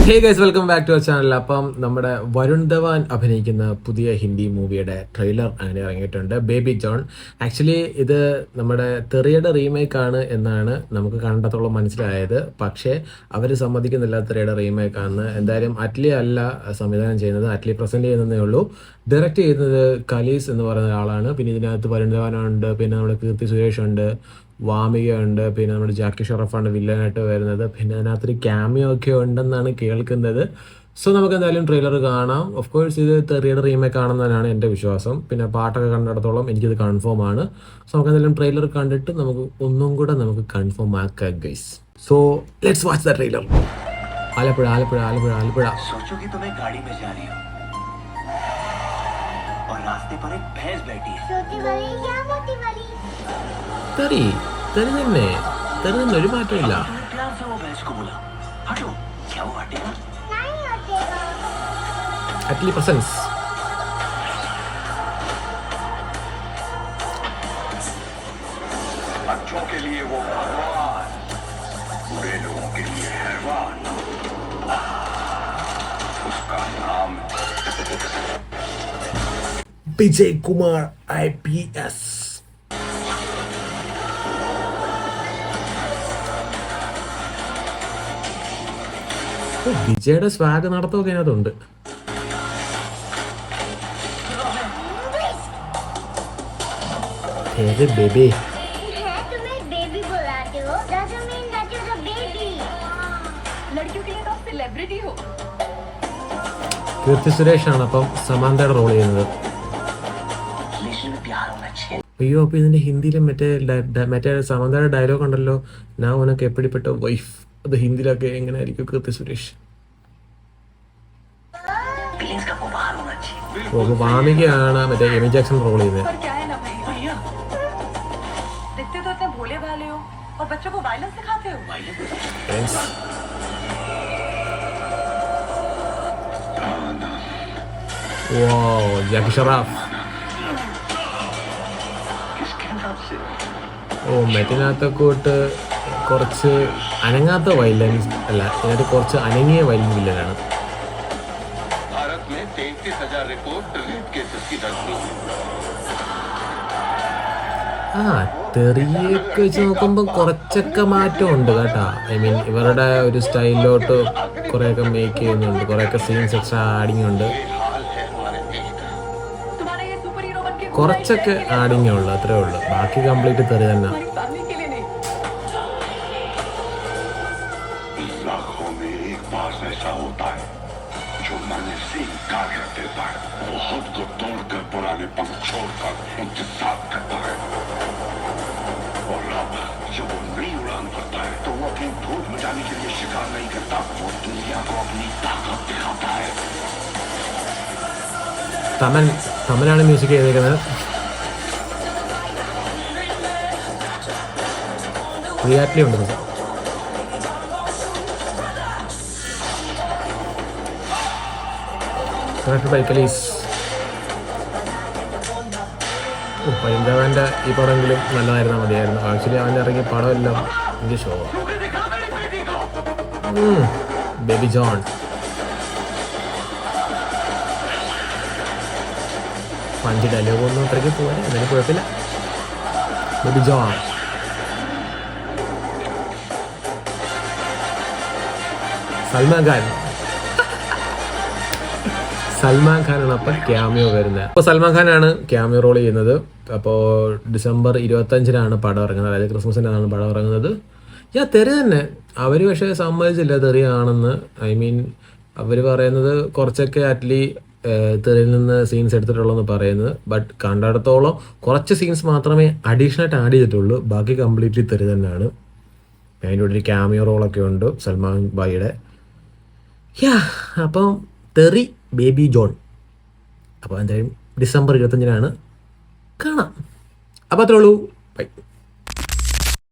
Hey guys, welcome back to our channel. അപ്പം നമ്മുടെ വരുൺ ധവാൻ അഭിനയിക്കുന്ന പുതിയ ഹിന്ദി മൂവിയുടെ ട്രെയിലർ അങ്ങനെ ഇറങ്ങിയിട്ടുണ്ട്, ബേബി ജോൺ. ആക്ച്വലി ഇത് നമ്മുടെ തെറിയുടെ റീമേക്ക് ആണ് എന്നാണ് നമുക്ക് കണ്ടത്തോളം മനസ്സിലായത്. പക്ഷേ അവർ സമ്മതിക്കുന്നില്ല തെറിയുടെ റീമേക്ക് ആണ്. എന്തായാലും അറ്റ്ലി അല്ല സംവിധാനം ചെയ്യുന്നത്, അറ്റ്ലി പ്രസന്റ് ചെയ്യുന്നതേ ഉള്ളൂ. ഡയറക്റ്റ് ചെയ്യുന്നത് കലീസ് എന്ന് പറയുന്ന ഒരാളാണ്. പിന്നെ ഇതിനകത്ത് വരുൺ ധവാനുണ്ട്, പിന്നെ നമ്മുടെ കീർത്തി സുരേഷ് ഉണ്ട്, വാമിക ഉണ്ട്, പിന്നെ നമ്മുടെ ജാക്കി ഷറഫാണ് വില്ലനായിട്ട് വരുന്നത്. പിന്നെ അതിനകത്തൊരു ക്യാമിയോ ഒക്കെ ഉണ്ടെന്നാണ് കേൾക്കുന്നത്. സോ നമുക്ക് എന്തായാലും ട്രെയിലർ കാണാം. ഓഫ് കോഴ്സ് ഇത് തെറിയുടെ റീമേക്ക് ആണെന്നാണ് എൻ്റെ വിശ്വാസം. പിന്നെ പാട്ടൊക്കെ കണ്ടിടത്തോളം എനിക്കിത് കൺഫേം ആണ്. സോ നമുക്ക് എന്തായാലും ട്രെയിലർ കണ്ടിട്ട് നമുക്ക് ഒന്നും കൂടെ നമുക്ക് കൺഫേം ആക്കാം guys. So let's watch the trailer. Alappuzha Alappuzha Alappuzha Alappuzha. सोचो कि तुम्हें गाड़ी में जा रही हो और रास्ते पर एक भैंस बैठी है। छोटी वाली या मोटी वाली? തെറി തെറി തന്നെ, തെറി തന്നെ, ഒരു മാറ്റമില്ല. तुमने प्यार से वो भैंस को बोला, हटो। क्या वो हटेगा? नहीं हटेगा। അറ്റ്ലി പ്രസൻസ്. अच्छों के लिए वो भगवान, बुरे लोगों के लिए हैवान। उसका नाम വിജയ് കുമാർ IPS. വിജയുടെ സ്വാഗ് നടത്തമൊക്കെ അതിനകത്തുണ്ട്. ഏത് ബേബി? है तुम्हें बेबी बुलाते हो? Doesn't mean that you're a baby. लड़कियों के लिए तो आप सेलिब्रिटी हो। കീർത്തി സുരേഷ് ആണ് അപ്പം സമാന്തയുടെ റോൾ ചെയ്യുന്നത്. रिलेशन में प्यार होना चाहिए। അയ്യോ, അപ്പൊ ഇതിന്റെ ഹിന്ദിയിലും മറ്റേ സമാന്തയുടെ ഡയലോഗ് ഉണ്ടല്ലോ, ഞാൻ ഉനക്ക് എപ്പിടിപ്പെട്ട വൈഫ്. അത് ഹിന്ദിയിലൊക്കെ എങ്ങനെയായിരിക്കും കീർത്തി സുരേഷ്? फीलिंग्स का गुबार होना चाहिए। ഓ, അപ്പൊ വാമികയാണ് മറ്റേ എമി ജാക്സൺ റോൾ ചെയ്യുന്നത്. पर क्या है ना भाई, भैया दिखते तो इतने भोले भाले हो और बच्चों को वायलेंस सिखाते हो। Thanks. Wow, ജാക്കി ഷറാഫ്. किसके नाम से? ഓ, മറ്റിനകത്തൊക്കെ കുറച്ച് അനങ്ങാത്ത വൈലൻസ് അല്ല, ഇതിനകത്ത് കുറച്ച് അനങ്ങിയ വൈലൻ വില്ലനാണ്. भारत में 33,000 रिपोर्ट रेप केसेस की दर्ज हुई है। ആ, തെറിയൊക്കെ വെച്ച് നോക്കുമ്പോൾ കുറച്ചൊക്കെ മാറ്റമുണ്ട് കേട്ടാ. ഐ മീൻ ഇവരുടെ ഒരു സ്റ്റൈലിലോട്ട് കുറേയൊക്കെ മേക്ക് ചെയ്യുന്നുണ്ട്, കുറേയൊക്കെ സീൻസ് എക്സ്ട്രാ ആഡിങ് ഉണ്ട്. हाल है हमारे देश का। तुम्हारा ये सुपर हीरो बन के കുറച്ചൊക്കെ ആഡിങ്ങേ ഉള്ളു, അത്രേ ഉള്ളു. ബാക്കി കംപ്ലീറ്റ് തെറി തന്നെ. हमारी फैमिली के लिए नहीं। लाखों में एक बार ऐसा होता है जो मन से इनकार कर देता है। वो खुद को तोड़कर पुराने पंख छोड़कर उनसे साथ करता है। और अब जब वो नई उड़ान भरता है तो वो अपनी भूत मिटाने के लिए शिकार नहीं करता, वो दुनिया को अपनी ताकत दिखाता है। തമനാണ് മ്യൂസിക് ചെയ്തേക്കുന്നത്. റിയാക്ട്ലി ഉണ്ട്. ബൈ കലീസ്. പൈന്തവൻ്റെ ഈ പടമെങ്കിലും നല്ലതായിരുന്നാൽ മതിയായിരുന്നു. ആക്ച്വലി അവൻ്റെ ഇറങ്ങിയ പടമെല്ലാം എനിക്ക് ഷോ. Baby John. പഞ്ച് ഡയലോഗൊന്നും അത്രയ്ക്ക് പോകാൻ എന്നാലും കുഴപ്പമില്ല. Baby John. സൽമാൻ ഖാനാണ് അപ്പം ക്യാമിയോ വരുന്നത്. അപ്പോൾ സൽമാൻ ഖാനാണ് ക്യാമിയോ റോൾ ചെയ്യുന്നത്. അപ്പോൾ ഡിസംബർ 25-നാണ് പടം ഇറങ്ങുന്നത്, അതായത് ക്രിസ്മസിനാണ് പടം ഇറങ്ങുന്നത്. തെറി തന്നെ. അവർ പക്ഷേ സമ്മതിച്ചില്ല തെറിയാണെന്ന്. ഐ മീൻ അവർ പറയുന്നത് കുറച്ചൊക്കെ അറ്റ്ലി തെറിയിൽ നിന്ന് സീൻസ് എടുത്തിട്ടുള്ളതെന്ന് പറയുന്നത്. ബട്ട് കണ്ടിടത്തോളം കുറച്ച് സീൻസ് മാത്രമേ അഡീഷണലായിട്ട് ആഡ് ചെയ്തിട്ടുള്ളൂ, ബാക്കി കംപ്ലീറ്റ്ലി തെറി തന്നെയാണ്. അതിൻ്റെ കൂടെ ഒരു ക്യാമിയോ റോളൊക്കെ ഉണ്ട് സൽമാൻ ഭായിയുടെ. അപ്പം തെറി ബേബി ജോൺ. അപ്പോൾ എന്തായാലും ഡിസംബർ 25-നാണ് കാണാം. അപ്പോൾ അത്രേ ഉള്ളൂ. ബൈ.